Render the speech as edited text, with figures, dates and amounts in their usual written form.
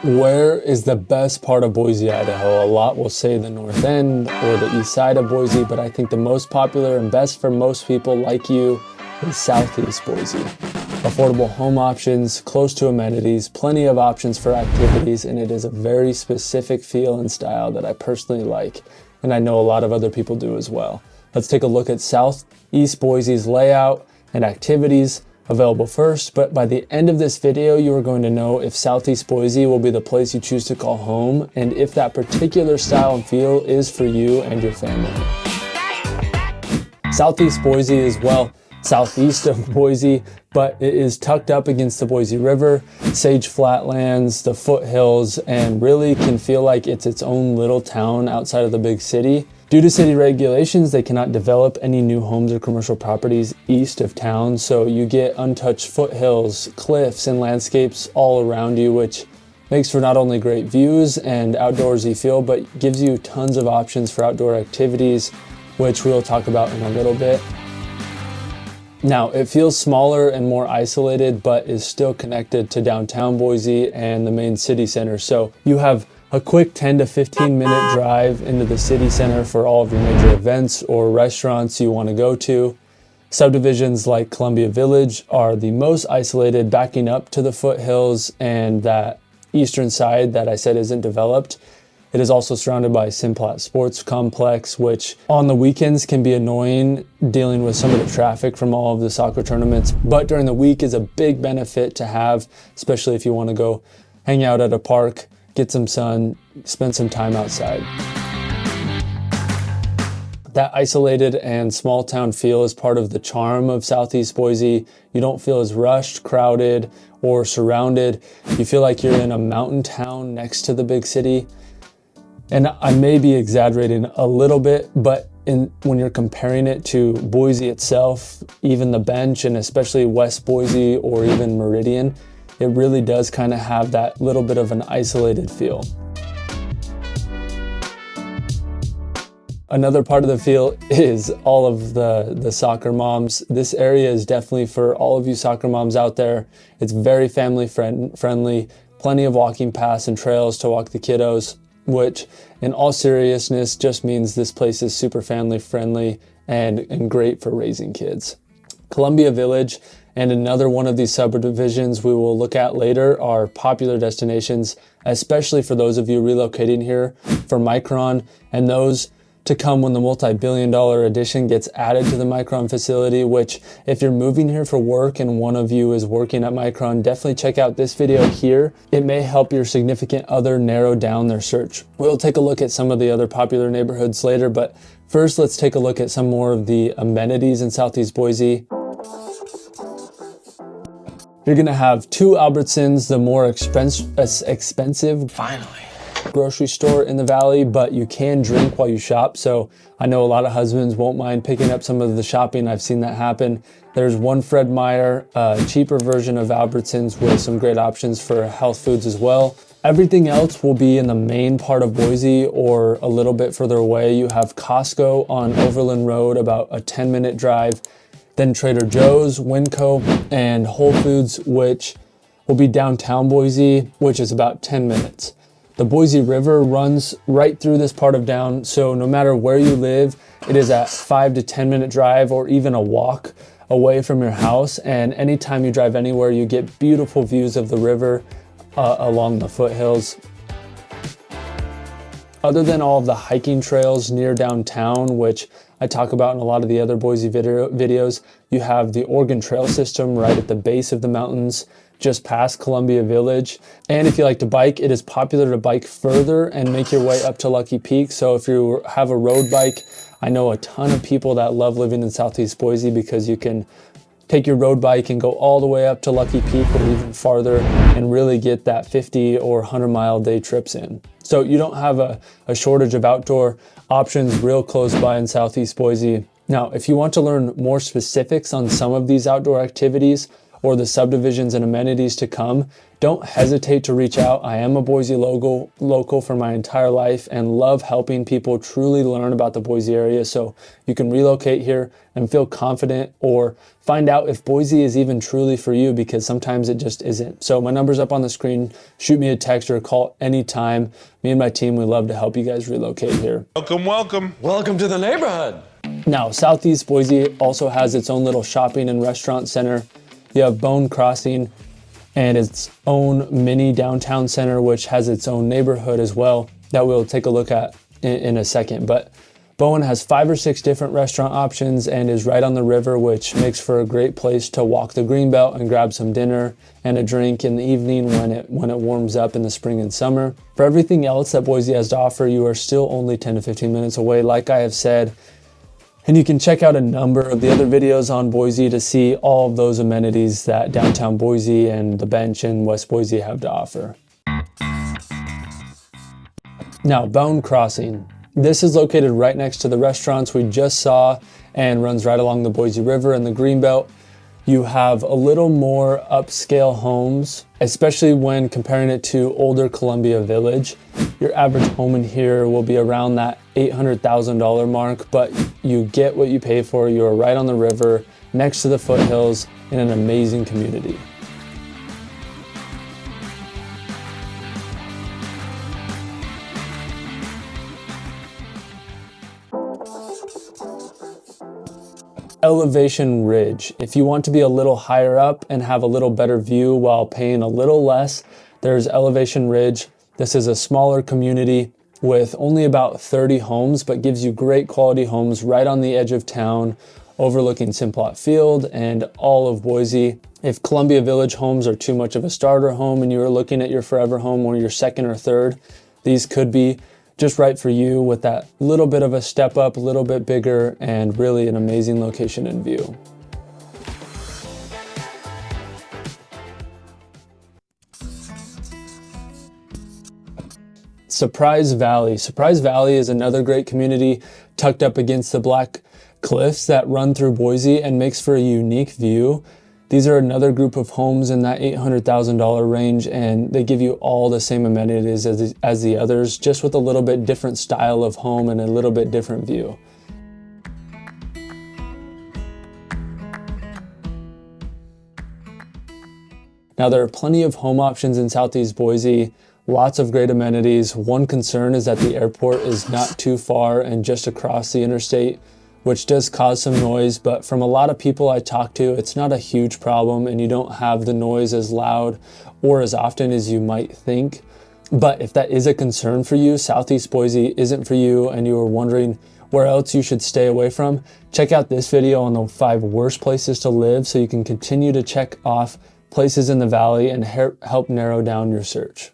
Where is the best part of Boise, Idaho? A lot will say the north end or the east side of Boise, but I think the most popular and best for most people like you is southeast Boise. Affordable home options, close to amenities, plenty of options for activities, and it is a very specific feel and style that I personally like, and I know a lot of other people do as well. Let's take a look at southeast Boise's layout and activities available first, but by the end of this video, you are going to know if southeast Boise will be the place you choose to call home and if that particular style and feel is for you and your family. Southeast Boise is, well, southeast of Boise, but it is tucked up against the Boise River, sage flatlands, the foothills, and really can feel like it's its own little town outside of the big city. Due to city regulations, they cannot develop any new homes or commercial properties east of town, so you get untouched foothills, cliffs, and landscapes all around you, which makes for not only great views and outdoorsy feel, but gives you tons of options for outdoor activities, which we'll talk about in a little bit. Now, it feels smaller and more isolated, but is still connected to downtown Boise and the main city center, so you have a quick 10 to 15 minute drive into the city center for all of your major events or restaurants you want to go to. Subdivisions like Columbia Village are the most isolated, backing up to the foothills and that eastern side that I said isn't developed. It is also surrounded by Simplot Sports Complex, which on the weekends can be annoying dealing with some of the traffic from all of the soccer tournaments, but during the week is a big benefit to have, especially if you want to go hang out at a park, get some sun, spend some time outside. That isolated and small town feel is part of the charm of southeast Boise. You don't feel as rushed, crowded, or surrounded. You feel like you're in a mountain town next to the big city. And I may be exaggerating a little bit, but when you're comparing it to Boise itself, even the Bench and especially West Boise or even Meridian, it really does kind of have that little bit of an isolated feel. Another part of the feel is all of the soccer moms. This area is definitely for all of you soccer moms out there. It's very family friendly, plenty of walking paths and trails to walk the kiddos, which in all seriousness just means this place is super family friendly and great for raising kids. Columbia Village and another one of these subdivisions we will look at later are popular destinations, especially for those of you relocating here for Micron and those to come when the multi-billion-dollar addition gets added to the Micron facility, which if you're moving here for work and one of you is working at Micron, definitely check out this video here. It may help your significant other narrow down their search. We'll take a look at some of the other popular neighborhoods later, but first let's take a look at some more of the amenities in southeast Boise. You're gonna have two Albertsons, the more expensive grocery store in the valley, but you can drink while you shop. So I know a lot of husbands won't mind picking up some of the shopping. I've seen that happen. There's one Fred Meyer, cheaper version of Albertsons with some great options for health foods as well. Everything else will be in the main part of Boise or a little bit further away. You have Costco on Overland Road, about a 10-minute drive. Then Trader Joe's, Winco, and Whole Foods, which will be downtown Boise, which is about 10 minutes. The Boise River runs right through this part of town, so no matter where you live, it is a 5 to 10 minute drive or even a walk away from your house. And anytime you drive anywhere, you get beautiful views of the river along the foothills. Other than all of the hiking trails near downtown, which I talk about in a lot of the other Boise videos, you have the Oregon Trail system right at the base of the mountains, just past Columbia Village. And if you like to bike, it is popular to bike further and make your way up to Lucky Peak. So if you have a road bike, I know a ton of people that love living in southeast Boise because you can take your road bike and go all the way up to Lucky Peak or even farther and really get that 50 or 100-mile day trips in. So you don't have a shortage of outdoor options real close by in southeast Boise. Now, if you want to learn more specifics on some of these outdoor activities or the subdivisions and amenities to come, don't hesitate to reach out. I am a Boise local for my entire life and love helping people truly learn about the Boise area so you can relocate here and feel confident or find out if Boise is even truly for you, because sometimes it just isn't. So my number's up on the screen. Shoot me a text or a call anytime. Me and my team, we love to help you guys relocate here. Welcome, welcome. Welcome to the neighborhood. Now, Southeast Boise also has its own little shopping and restaurant center. You have Bone Crossing and its own mini downtown center, which has its own neighborhood as well that we'll take a look at in a second. But Bowen has 5 or 6 different restaurant options and is right on the river, which makes for a great place to walk the greenbelt and grab some dinner and a drink in the evening when it warms up in the spring and summer. For everything else that Boise has to offer, you are still only 10 to 15 minutes away, like I have said. And you can check out a number of the other videos on Boise to see all of those amenities that downtown Boise and the Bench and West Boise have to offer. Now, Bone Crossing. This is located right next to the restaurants we just saw and runs right along the Boise River and the Greenbelt. You have a little more upscale homes, especially when comparing it to older Columbia Village. Your average home in here will be around that $800,000 mark, but you get what you pay for. You are right on the river, next to the foothills, in an amazing community. Elevation Ridge. If you want to be a little higher up and have a little better view while paying a little less, there's Elevation Ridge. This is a smaller community with only about 30 homes, but gives you great quality homes right on the edge of town, overlooking Simplot Field and all of Boise. If Columbia Village homes are too much of a starter home and you are looking at your forever home or your second or third, these could be just right for you with that little bit of a step up, a little bit bigger, and really an amazing location and view. Surprise Valley. Surprise Valley is another great community tucked up against the Black Cliffs that run through Boise and makes for a unique view. These are another group of homes in that $800,000 range, and they give you all the same amenities as the others, just with a little bit different style of home and a little bit different view. Now, there are plenty of home options in Southeast Boise, lots of great amenities. One concern is that the airport is not too far and just across the interstate, which does cause some noise, but from a lot of people I talk to, it's not a huge problem and you don't have the noise as loud or as often as you might think. But if that is a concern for you, Southeast Boise isn't for you, and you are wondering where else you should stay away from, check out this video on the 5 worst places to live so you can continue to check off places in the valley and help narrow down your search.